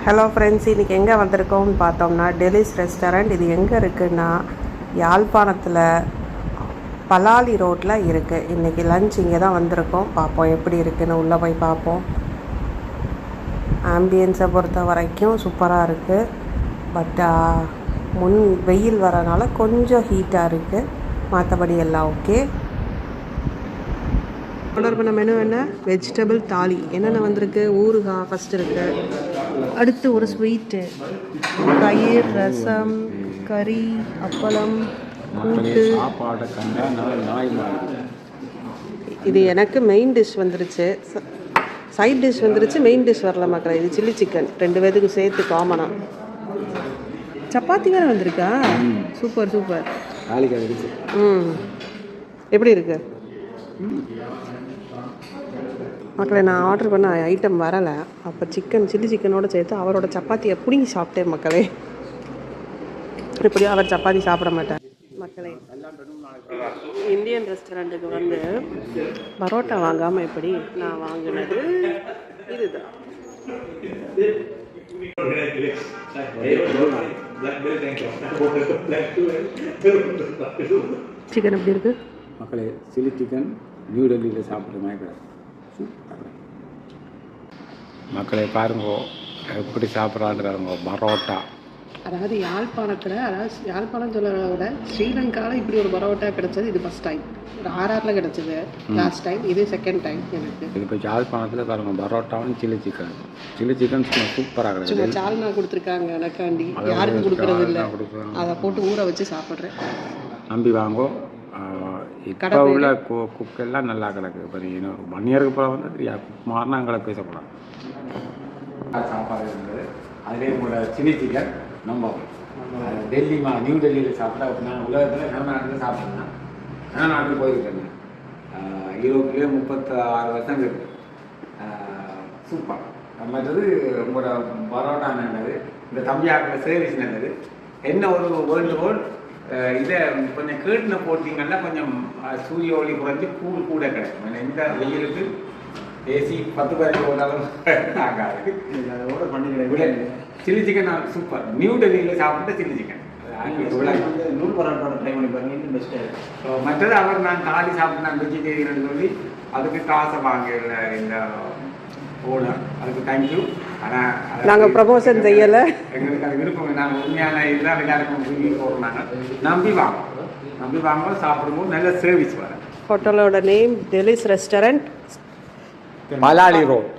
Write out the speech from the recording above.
Hello friends, இன்றைக்கி எங்கே வந்திருக்கோம்னு பார்த்தோம்னா டெலிஸ் ரெஸ்டாரண்ட். இது எங்கே இருக்குதுன்னா யாழ்ப்பாணத்தில் பலாலி ரோட்டில் இருக்குது. இன்றைக்கி லன்ச் இங்கே தான் வந்திருக்கோம். பார்ப்போம் எப்படி இருக்குதுன்னு, உள்ளே போய் பார்ப்போம். ஆம்பியன்ஸை பொறுத்த வரைக்கும் சூப்பராக இருக்குது. பட் முன் வெயில் வரனால கொஞ்சம் ஹீட்டாக இருக்குது. மற்றபடி எல்லாம் ஓகே. ஆர்டர் பண்ண மெனு என்ன? வெஜிடபிள் தாலி. என்னென்ன வந்திருக்கு? ஊறுகாய் ஃபஸ்ட்டு இருக்குது, அடுத்து ஒரு ஸ்வீட்டு, தயிர், ரசம், கறி, அப்பளம், கூட்டு. இது எனக்கு மெயின் டிஷ் வந்துருச்சு. சைட் டிஷ் வந்துருச்சு, மெயின் டிஷ் வரல மக்களே. இது சில்லி சிக்கன், 2 பேத்துக்கு சேர்த்து காமனாக. சப்பாத்தி வேறு வந்திருக்கா? Super super. எப்படி இருக்கு மக்களே? நான் ஆர்டர் பண்ண ஐட்டம் வரலை. அப்போ சில்லி சிக்கனோடு சேர்த்து அவரோட சப்பாத்தியை பிடிங்கி சாப்பிட்டேன் மக்களே. இப்படியும் அவர் சப்பாத்தி சாப்பிட மாட்டார் மக்களே. இந்தியன் ரெஸ்டாரண்ட்டுக்கு வந்து பரோட்டா வாங்காமல் எப்படி? நான் வாங்கினது இதுதான். சிக்கன் எப்படி இருக்கு மக்களே? சில்லி சிக்கன் நியூ டெல்லியில் சாப்பிட்ற மாதிரி மக்களே பாருங்க எப்படி சாப்பிட்றாங்க பரோட்டா. அதாவது யாழ்ப்பாணம் சொல்கிறத விட ஸ்ரீலங்காவில் இப்படி ஒரு பரோட்டா கிடைச்சது இது ஃபஸ்ட் டைம். ஒரு ஆர்ஆரில் கிடைச்சது லாஸ்ட் டைம், இது செகண்ட் டைம் எனக்கு. இது இப்போ யாழ்ப்பாணத்தில் பாருங்க பரோட்டாவும் சில்லி சிக்கன் சூப்பராக கிடையாது. சால்னா கொடுத்துருக்காங்க எனக்காண்டி, யாருக்கும் கொடுக்குறது இல்லை. அதை போட்டு ஊற வச்சு சாப்பிட்றேன். நம்பி வாங்கோ. இப்போ உள்ள குக்கெல்லாம் நல்லா கிடக்கு. இப்போ நீங்கள் 1 இயருக்கு போல வந்து மாறினா அங்கே பேசக்கூடாது. சாப்பாடு இருந்தது. அதிலே கூட சில்லி சிக்கன் நம்ம டெல்லி நியூ டெல்லியில் சாப்பிட்டா. நான் உலகத்தில் கர்நாடகத்தில் சாப்பிட்டேன்னா கர்நாடகத்துக்கு போயிருக்கேங்க. யூரோப்லேயே 36 வருஷம் இருக்குது. சூப்பர். மற்றது உங்களோட பரோட்டா நல்லது, இந்த தம்பியாக்கில் சர்வீஸ் நல்லது. என்ன ஒரு வேண்டுகோள், இதை கொஞ்சம் கேட்டுன போட்டிங்கன்னா கொஞ்சம் சூரிய ஒளி குறைஞ்சி கூட கிடைக்கும். இந்த வெயிலுக்கு ஏசி 10 பேருக்கு போட்டாலும் ஆகாது. அதோட பண்ணிக்கிறேன். Chilli chicken super. நியூ டெல்லியில் சாப்பிட்ட சில்லி சிக்கன் நூல் பரோட்டோட ட்ரை பண்ணி பாருங்க, பெஸ்ட்டாக இருக்கும். மற்றது அவர் நான் தாலி சாப்பிட்டேன் வெஜிடேரியன் சொல்லி அதுக்கு காசை வாங்கல இந்த ஓனர். அதுக்கு தேங்க்யூ. ஆனால் நாங்கள் ப்ரமோஷன் செய்யலை, எங்களுக்கு அது விருப்பம். நாங்கள் உண்மையான இதெல்லாம் எல்லாருக்கும் ரிவ்யூ போடுறாங்க. நம்பி வாங்க சாப்பிடும்போது நல்ல சர்வீஸ் வர. ஹோட்டலோட நேம் டெலிஸ் ரெஸ்டாரண்ட், பலாலி ரோட்.